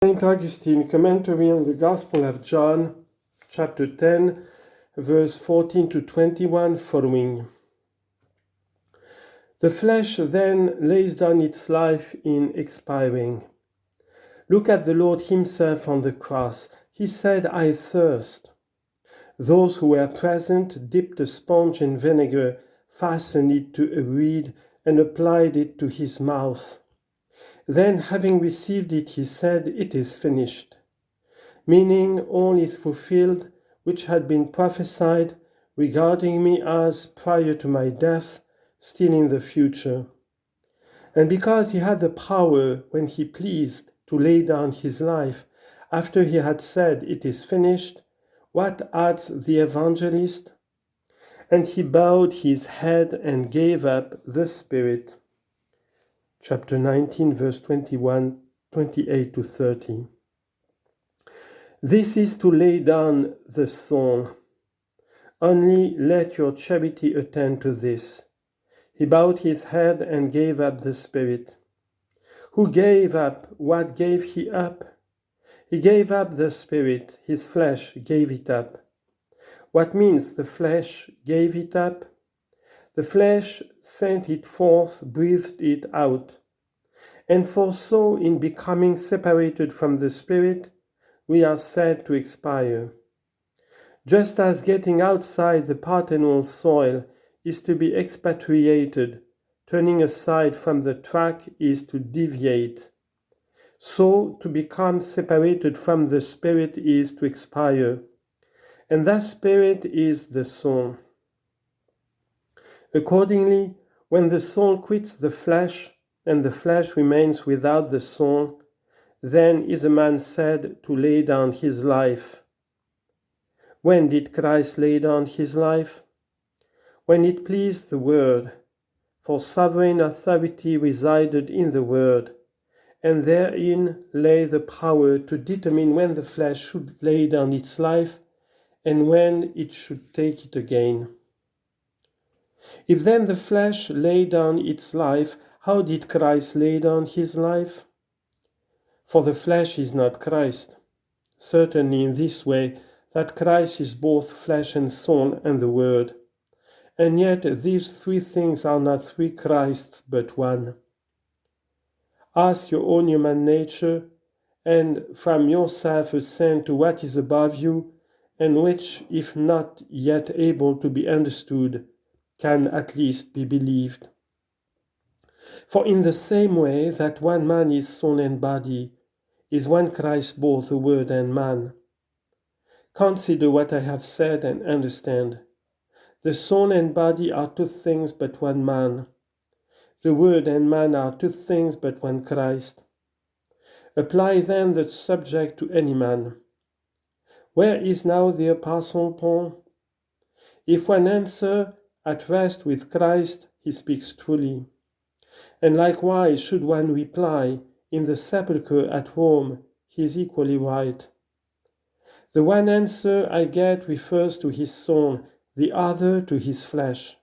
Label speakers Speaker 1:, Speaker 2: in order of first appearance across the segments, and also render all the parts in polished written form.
Speaker 1: Saint Augustine, commentary on the Gospel of John, chapter 10, verse 14 to 21 following. The flesh then lays down its life in expiring. Look at the Lord himself on the cross. He said, "I thirst." Those who were present dipped a sponge in vinegar, fastened it to a reed, and applied it to his mouth. Then, having received it, he said, "It is finished," meaning all is fulfilled which had been prophesied regarding me as, prior to my death, still in the future. And because he had the power, when he pleased, to lay down his life, after he had said, "It is finished," what adds the evangelist? "And he bowed his head and gave up the spirit." Chapter 19, verse 21, 28 to 30. This is to lay down the soul. Only let your charity attend to this. He bowed his head and gave up the spirit. Who gave up? What gave he up? He gave up the spirit. His flesh gave it up. What means the flesh gave it up? The flesh sent it forth, breathed it out. And for so, in becoming separated from the Spirit, we are said to expire. Just as getting outside the paternal soil is to be expatriated, turning aside from the track is to deviate, so to become separated from the Spirit is to expire. And that Spirit is the soul. Accordingly, when the soul quits the flesh, and the flesh remains without the soul, then is a man said to lay down his life. When did Christ lay down his life? When it pleased the Word, for sovereign authority resided in the Word, and therein lay the power to determine when the flesh should lay down its life and when it should take it again. If then the flesh lay down its life, how did Christ lay down his life? For the flesh is not Christ. Certainly in this way, that Christ is both flesh and soul and the Word. And yet these three things are not three Christs, but one. Ask your own human nature, and from yourself ascend to what is above you, and which, if not yet able to be understood, can at least be believed. For in the same way that one man is soul and body, is one Christ both the Word and man. Consider what I have said and understand. The soul and body are two things but one man. The Word and man are two things but one Christ. Apply then the subject to any man. Where is now the Apostle Paul? If one answer, "At rest with Christ," he speaks truly. And likewise should one reply, "In the sepulchre at Rome," he is equally right. The one answer I get refers to his soul, the other to his flesh.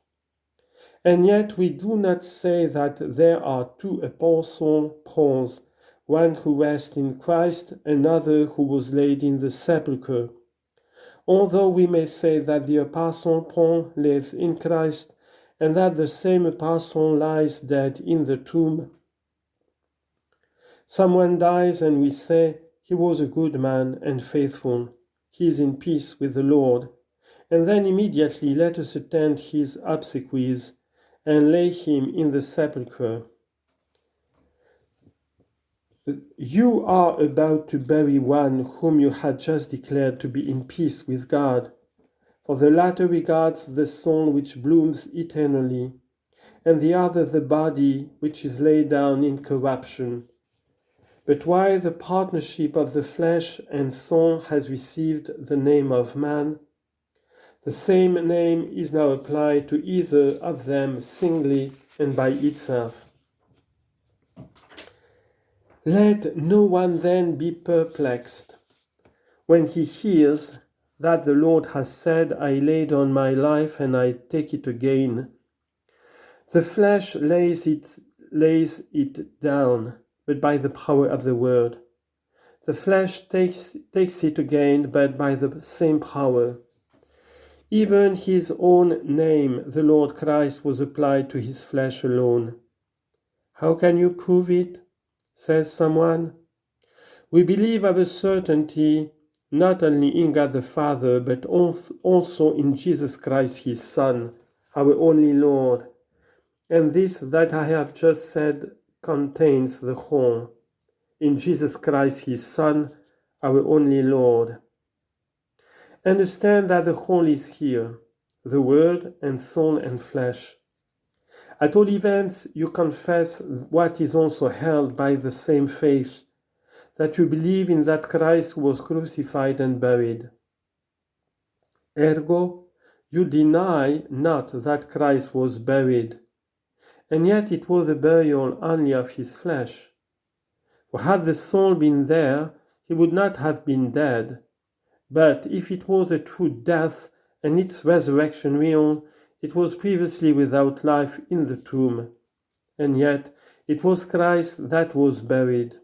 Speaker 1: And yet we do not say that there are two Apostle Pauls, one who rests in Christ, another who was laid in the sepulchre. Although we may say that the Apostle Paul lives in Christ, and that the same apostle lies dead in the tomb. Someone dies and we say, "He was a good man and faithful. He is in peace with the Lord." And then immediately let us attend his obsequies and lay him in the sepulchre. You are about to bury one whom you had just declared to be in peace with God. For the latter regards the soul which blooms eternally, and the other the body which is laid down in corruption. But while the partnership of the flesh and soul has received the name of man, the same name is now applied to either of them singly and by itself. Let no one then be perplexed when he hears that the Lord has said, "I lay down my life and I take it again." The flesh lays it down, but by the power of the Word. The flesh takes it again, but by the same power. Even his own name, the Lord Christ, was applied to his flesh alone. How can you prove it? Says someone. We believe of a certainty not only in God the Father, but also in Jesus Christ, his Son, our only Lord. And this that I have just said contains the whole. In Jesus Christ, his Son, our only Lord. Understand that the whole is here, the Word and soul and flesh. At all events, you confess what is also held by the same faith, that you believe in that Christ was crucified and buried. Ergo, you deny not that Christ was buried, and yet it was the burial only of his flesh. For had the soul been there, he would not have been dead. But if it was a true death and its resurrection real, it was previously without life in the tomb. And yet it was Christ that was buried.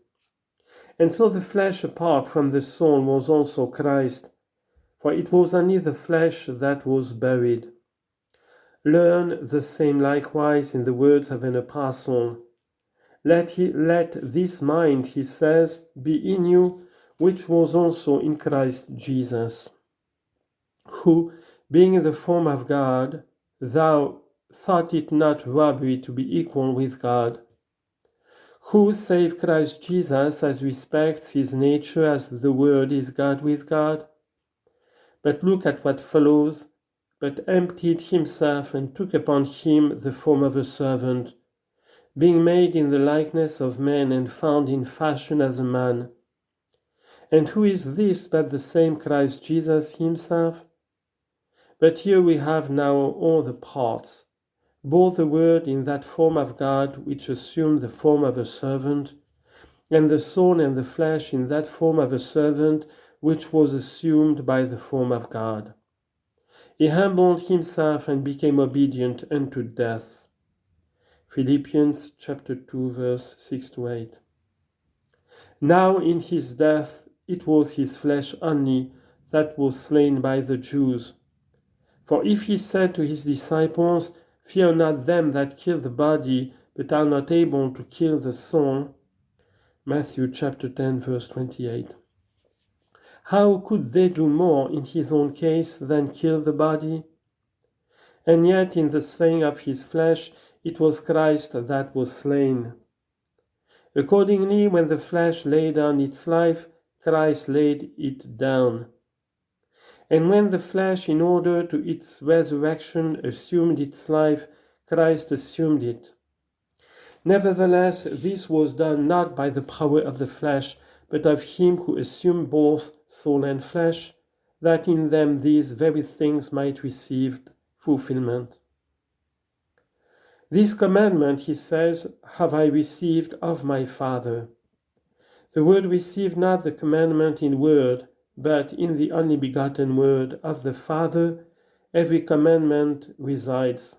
Speaker 1: And so the flesh apart from the soul was also Christ, for it was only the flesh that was buried. Learn the same likewise in the words of an apostle. Let this mind, he says, be in you, which was also in Christ Jesus, who, being in the form of God, thou thought it not robbery to be equal with God, who, save Christ Jesus, as respects his nature as the Word is God with God. But look at what follows, but emptied himself and took upon him the form of a servant, being made in the likeness of men and found in fashion as a man. And who is this but the same Christ Jesus himself? But here we have now all the parts, both the Word in that form of God which assumed the form of a servant, and the soul and the flesh in that form of a servant which was assumed by the form of God. He humbled himself and became obedient unto death. Philippians chapter 2, verse 6-8. Now in his death it was his flesh only that was slain by the Jews. For if he said to his disciples, fear not them that kill the body, but are not able to kill the soul, Matthew chapter 10, verse 28. How could they do more in his own case than kill the body? And yet in the slaying of his flesh, it was Christ that was slain. Accordingly, when the flesh laid down its life, Christ laid it down. And when the flesh, in order to its resurrection, assumed its life, Christ assumed it. Nevertheless, this was done not by the power of the flesh, but of him who assumed both soul and flesh, that in them these very things might receive fulfillment. This commandment, he says, have I received of my Father. The word received not the commandment in word, but in the only begotten Word of the Father, every commandment resides.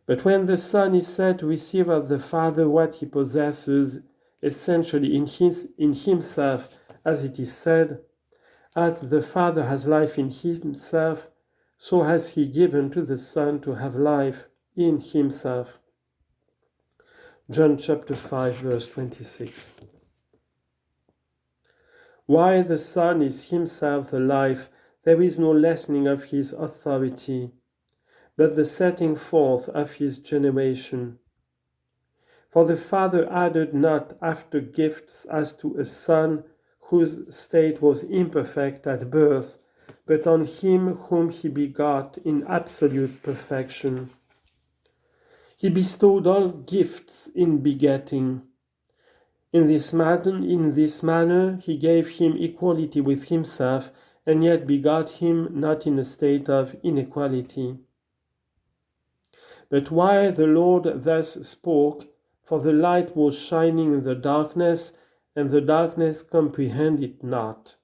Speaker 1: But when the Son is said to receive of the Father what he possesses, essentially in himself, as it is said, as the Father has life in himself, so has he given to the Son to have life in himself. John chapter 5, verse 26. While the Son is himself the life, there is no lessening of his authority, but the setting forth of his generation. For the Father added not after gifts as to a Son whose state was imperfect at birth, but on him whom he begot in absolute perfection. He bestowed all gifts in begetting. In this manner he gave him equality with himself, and yet begot him not in a state of inequality. But while the Lord thus spoke, for the light was shining in the darkness, and the darkness comprehended it not.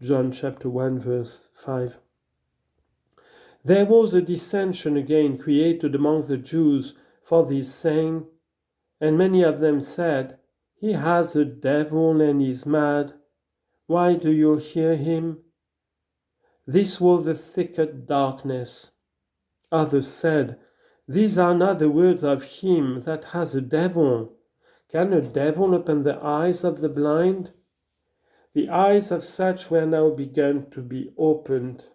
Speaker 1: John chapter 1, verse 5. There was a dissension again created among the Jews for this saying, and many of them said, He has a devil and is mad. Why do you hear him? This was the thicket darkness. Others said, These are not the words of him that has a devil. Can a devil open the eyes of the blind? The eyes of such were now begun to be opened.